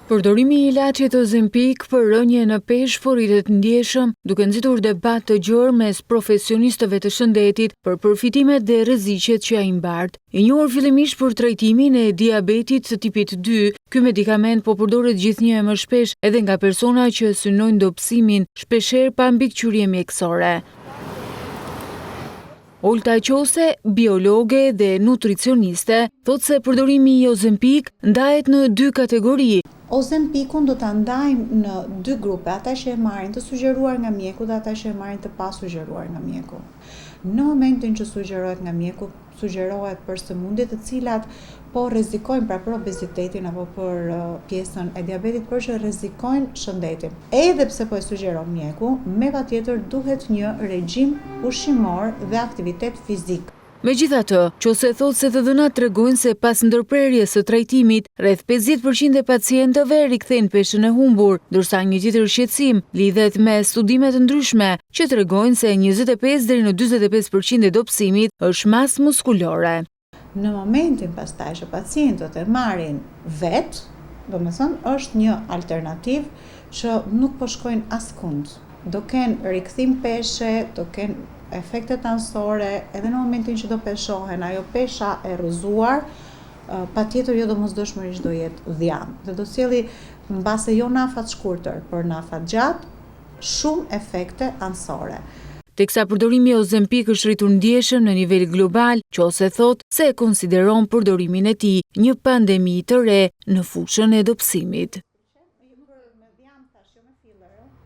Përdorimi i ilaçit Ozempik për rënje në peshë forritet ndjeshëm, duke nxitur debat të gjerë mes profesionistëve të shëndetit për përfitimet dhe rreziqet që ai mbart. I njohur fillimisht për trajtimin e diabetit të tipit 2, ky medikament po përdoret gjithnjë më shpesh edhe nga persona që synojnë dobësimin, shpeshherë pa mbikëqyrje mjekësore. Olta Qose, biologe dhe nutricioniste, thotë se përdorimi i Ozempik ndahet në dy kategori. Ozempikun do ta ndajmë në dy grupe, ata që e marrin të sugjeruar nga mjeku dhe ata që e marrin të pasugjeruar nga mjeku. Në momentin që sugjerohet nga mjeku, sugjerohet për sëmundje të cilat po rrezikojnë pra për obezitetin apo për pjesën e diabetit, por që rrezikojnë shëndetin. Edhe pse po e sugjeron mjeku, megjithatë duhet një regjim ushqimor dhe aktivitet fizik. Megjithatë, Qose thotë se të dhënat tregojnë se pas ndërprerjes së trajtimit, rreth 50% e pacientëve rikthejnë peshën e humbur, ndërsa një tjetër shqetësim lidhet me studime të ndryshme që tregojnë se 25 deri në 45% e dobësimit është masë muskulore. Në momentin pastaj që pacientët e marrin vetë, domethënë është një alternativë që nuk po shkojnë askund. Do kenë rikthim peshe, do kenë efektet anësore, edhe në momentin që do peshohen, ajo pesha e rrëzuar, patjetër jo domosdoshmërisht do jetë dhjam. Dhe do sjellë mbase jo në afat shkurtër, por në afat gjatë, shumë efekte anësore. Teksa përdorimi i Ozempik është rritur ndjeshëm në nivel global, Qose thotë se e konsideron përdorimin e tij një pandemi të re në fushën e dobësimit.